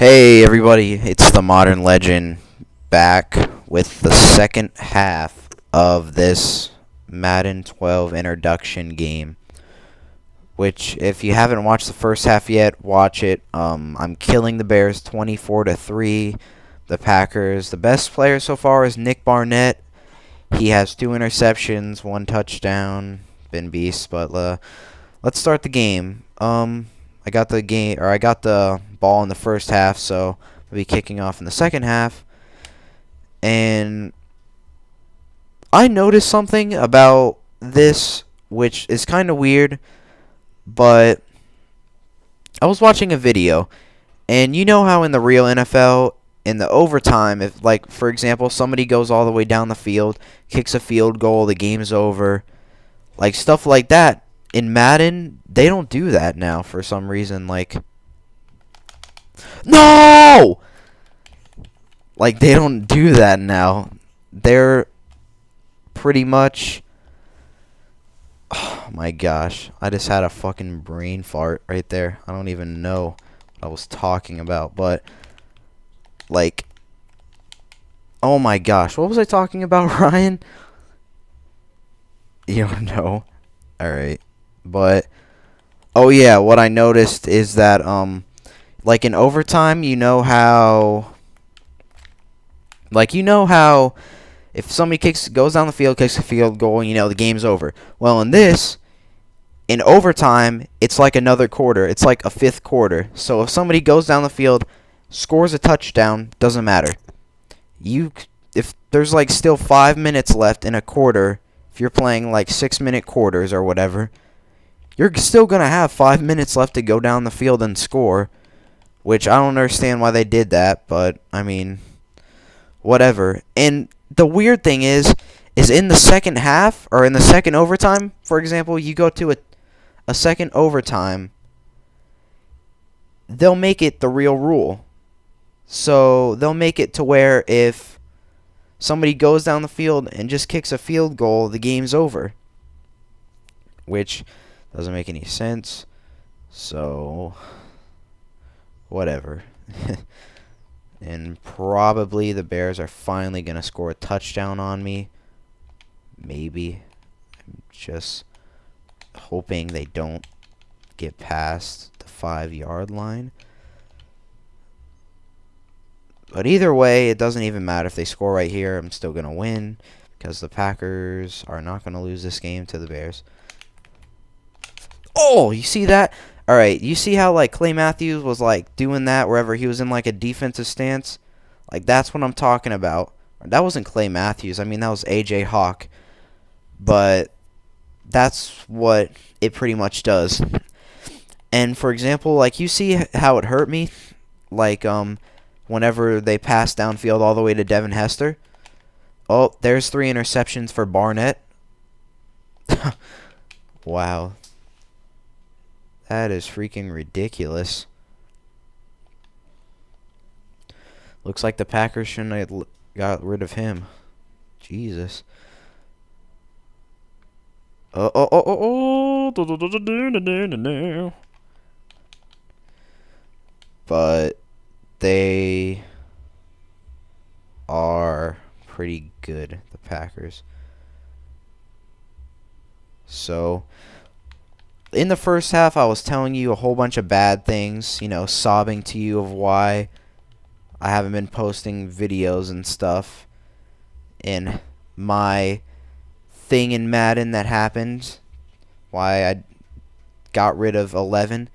Hey everybody, it's the Modern Legend back with the second half of this Madden 12 introduction game. Which, if you haven't watched the first half yet, watch it. I'm killing the Bears 24-3. The Packers. The best player so far is Nick Barnett. He has 2 interceptions, 1 touchdown. Been beast, but let's start the game. I got the ball in the first half, so I'll be kicking off in the second half. And I noticed something about this, which is kind of weird, but I was watching a video, and you know how in the real NFL, in the overtime, if, like, for example, somebody goes all the way down the field, kicks a field goal, the game's over, like, stuff like that. In Madden, they don't do that now for some reason. Like, no! Like, they don't do that now. They're pretty much... Oh, my gosh. I just had a fucking brain fart right there. I don't even know what I was talking about, but... Like... Oh, my gosh. What was I talking about, Ryan? You don't know? Alright. But, oh yeah, what I noticed is that, like in overtime, you know how if somebody goes down the field, kicks a field goal, you know, the game's over. Well, in overtime, it's like another quarter. It's like a fifth quarter. So if somebody goes down the field, scores a touchdown, doesn't matter. If there's like still 5 minutes left in a quarter, if you're playing like 6-minute quarters or whatever, you're still going to have 5 minutes left to go down the field and score, which I don't understand why they did that, but, I mean, whatever. And the weird thing is in the second half, or in the second overtime, for example, you go to a second overtime, they'll make it the real rule. So, they'll make it to where if somebody goes down the field and just kicks a field goal, the game's over. Which... doesn't make any sense. So, whatever. And probably the Bears are finally going to score a touchdown on me. Maybe. I'm just hoping they don't get past the 5-yard line. But either way, it doesn't even matter if they score right here. I'm still going to win because the Packers are not going to lose this game to the Bears. Oh, you see that? Alright, you see how, like, Clay Matthews was, like, doing that wherever he was in, like, a defensive stance? Like, that's what I'm talking about. That wasn't Clay Matthews. I mean, that was A.J. Hawk. But that's what it pretty much does. And, for example, like, you see how it hurt me? Like, whenever they passed downfield all the way to Devin Hester. Oh, there's 3 interceptions for Barnett. Wow. That is freaking ridiculous. Looks like the Packers shouldn't have got rid of him. Jesus. But they are pretty good, the Packers. So... in the first half, I was telling you a whole bunch of bad things, you know, sobbing to you of why I haven't been posting videos and stuff. And my thing in Madden that happened, why I got rid of 11.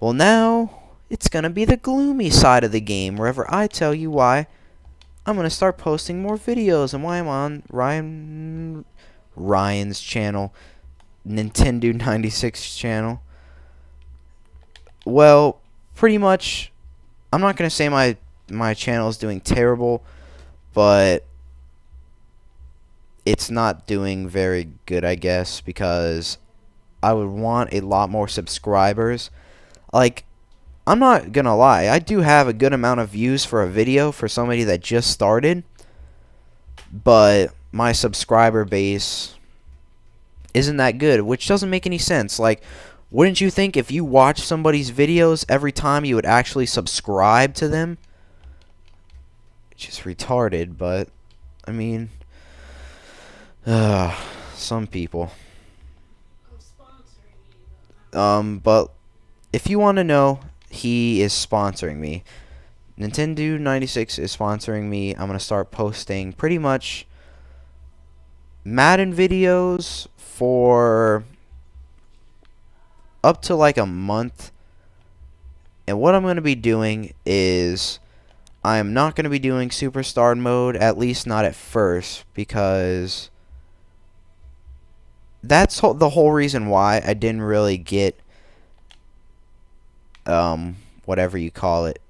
Well, now it's going to be the gloomy side of the game, wherever I tell you why I'm going to start posting more videos and why I'm on Ryan's channel. Nintendo 96 channel. Well, pretty much, I'm not going to say my channel is doing terrible, but it's not doing very good, I guess, because I would want a lot more subscribers. Like, I'm not going to lie, I do have a good amount of views for a video for somebody that just started, but my subscriber base isn't that good, which doesn't make any sense. Like, Wouldn't you think if you watch somebody's videos every time you would actually subscribe to them? It's just retarded, but I mean, some people. But if you want to know, he is sponsoring me. Nintendo 96 is sponsoring me. I'm going to start posting pretty much Madden videos for up to like a month. And what I'm going to be doing is I'm not going to be doing Superstar mode, at least not at first, because that's the whole reason why I didn't really get whatever you call it.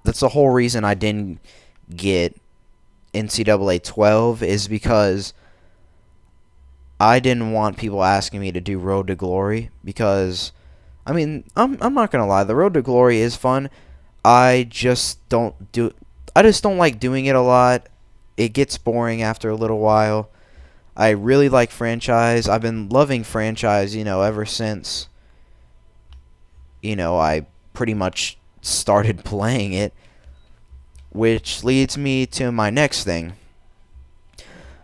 That's the whole reason I didn't get NCAA 12 is because I didn't want people asking me to do Road to Glory, because I mean, I'm not going to lie, the Road to Glory is fun. I just don't like doing it a lot. It gets boring after a little while. I really like franchise. I've been loving franchise, ever since I pretty much started playing it, which leads me to my next thing.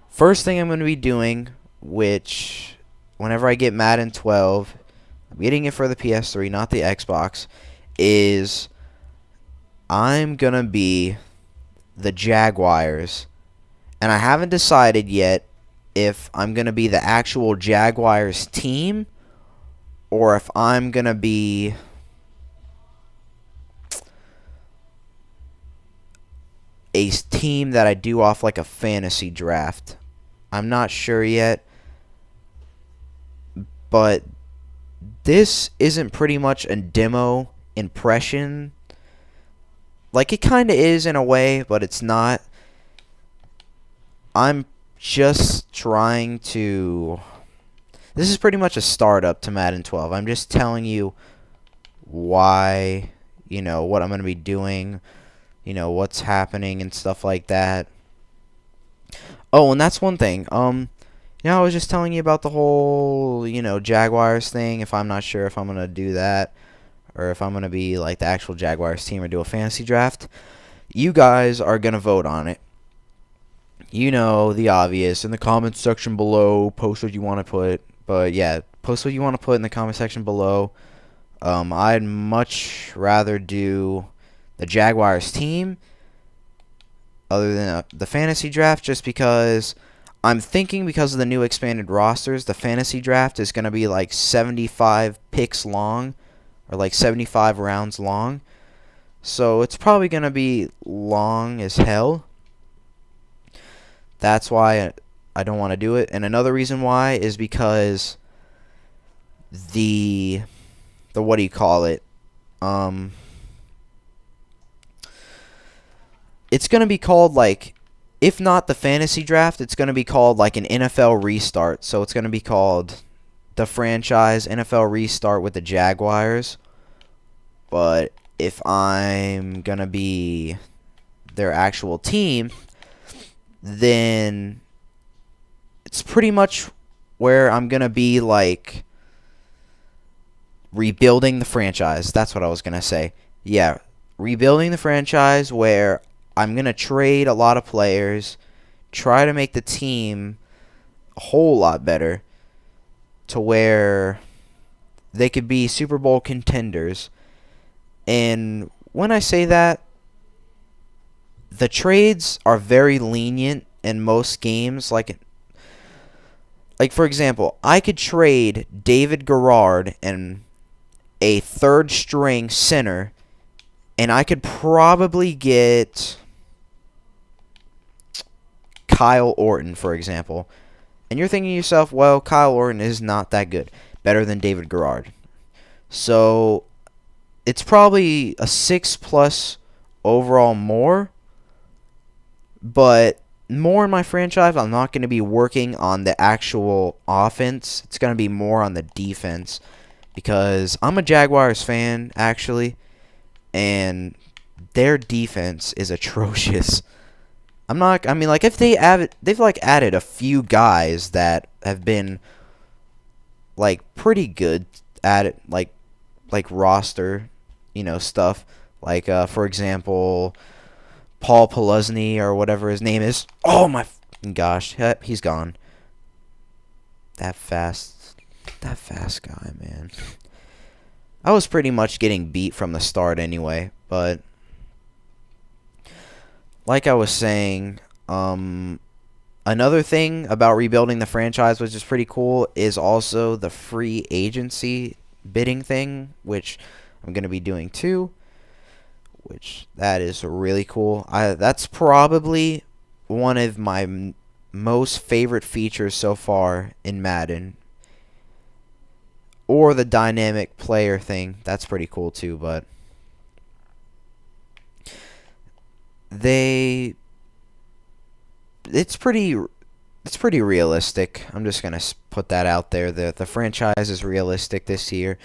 First thing I'm going to be doing, which whenever I get Madden 12, I'm getting it for the PS3, not the Xbox, is I'm going to be the Jaguars. And I haven't decided yet if I'm going to be the actual Jaguars team or if I'm going to be a team that I do off like a fantasy draft. I'm not sure yet, but this isn't pretty much a demo impression. Like, it kind of is in a way, but it's not. I'm just trying to... This is pretty much a startup to Madden 12. I'm just telling you why, what I'm going to be doing, what's happening and stuff like that. Oh, and that's one thing. I was just telling you about the whole, Jaguars thing. If I'm not sure if I'm going to do that or if I'm going to be like the actual Jaguars team or do a fantasy draft, you guys are going to vote on it. The obvious. In the comments section below, post what you want to put. But yeah, post what you want to put in the comment section below. I'd much rather do the Jaguars team other than the fantasy draft, just because I'm thinking because of the new expanded rosters, the fantasy draft is going to be like 75 picks long or like 75 rounds long. So it's probably going to be long as hell. That's why I don't want to do it. And another reason why is because the what do you call it? It's going to be called like, if not the fantasy draft, it's going to be called like an NFL restart. So it's going to be called the franchise NFL restart with the Jaguars. But if I'm going to be their actual team, then it's pretty much where I'm going to be like rebuilding the franchise. That's what I was going to say. Yeah, rebuilding the franchise where I'm going to trade a lot of players, try to make the team a whole lot better to where they could be Super Bowl contenders. And when I say that, the trades are very lenient in most games. Like for example, I could trade David Garrard and a third string center, and I could probably get Kyle Orton, for example. And you're thinking to yourself, well, Kyle Orton is not that good. Better than David Garrard. So it's probably a 6+ overall more. But more in my franchise, I'm not going to be working on the actual offense. It's going to be more on the defense. Because I'm a Jaguars fan, actually. And their defense is atrocious. If they've added a few guys that have been like pretty good at it, like roster, stuff. Like for example, Paul Peluzny or whatever his name is. Oh my gosh, he's gone. That fast guy, man. I was pretty much getting beat from the start anyway, but like I was saying, another thing about rebuilding the franchise, which is pretty cool, is also the free agency bidding thing, which I'm going to be doing too, which that is really cool. That's probably one of my most favorite features so far in Madden. Or the dynamic player thing. That's pretty cool too, but it's pretty realistic. I'm just going to put that out there. The franchise is realistic this year.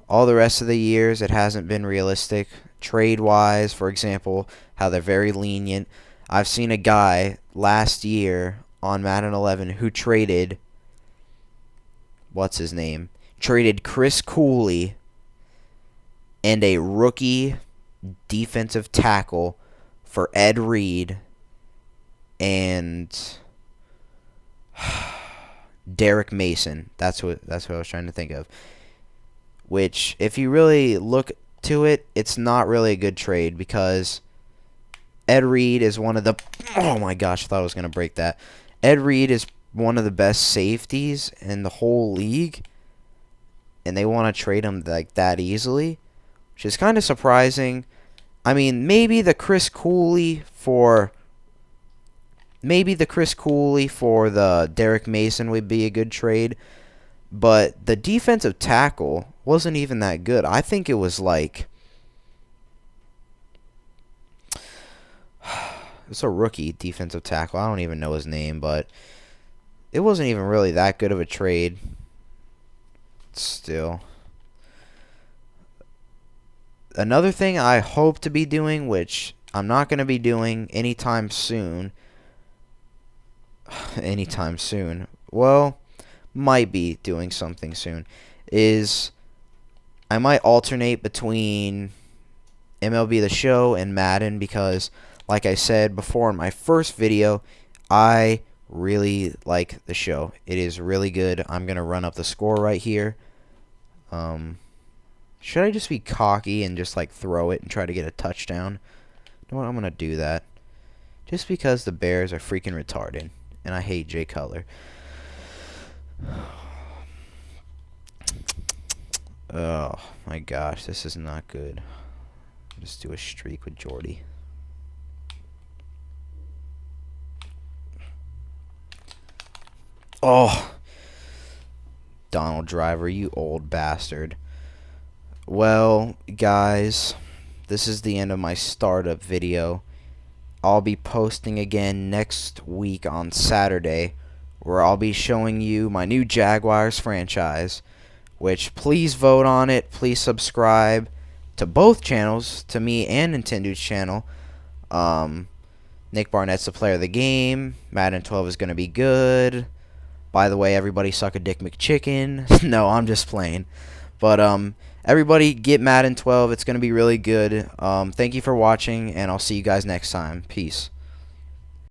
All the rest of the years it hasn't been realistic. Trade-wise, for example, how they're very lenient. I've seen a guy last year on Madden 11 who traded, what's his name? Traded Chris Cooley and a rookie defensive tackle for Ed Reed and Derek Mason. That's what I was trying to think of. Which, if you really look to it, it's not really a good trade because Ed Reed is one of the... Oh my gosh, I thought I was going to break that. Ed Reed is one of the best safeties in the whole league. And they want to trade him like that easily, which is kind of surprising. I mean, maybe the Chris Cooley for the Derek Mason would be a good trade, but the defensive tackle wasn't even that good. I think it was like it's a rookie defensive tackle. I don't even know his name, but it wasn't even really that good of a trade. Still, another thing I hope to be doing, which I'm not going to be doing anytime soon, well, might be doing something soon, is I might alternate between MLB The Show and Madden because, like I said before in my first video, I really like the show. It is really good. I'm going to run up the score right here. Should I just be cocky and just like throw it and try to get a touchdown? You know what? I'm going to do that. Just because the Bears are freaking retarded. And I hate Jay Cutler. Oh my gosh, this is not good. Just do a streak with Jordy. Oh, Donald Driver, you old bastard. Well, guys, this is the end of my startup video. I'll be posting again next week on Saturday, where I'll be showing you my new Jaguars franchise, which please vote on it. Please subscribe to both channels, to me and Nintendo's channel. Nick Barnett's the player of the game. Madden 12 is going to be good. By the way, everybody suck a dick McChicken. No, I'm just playing. But everybody get Madden 12. It's going to be really good. Thank you for watching, and I'll see you guys next time. Peace.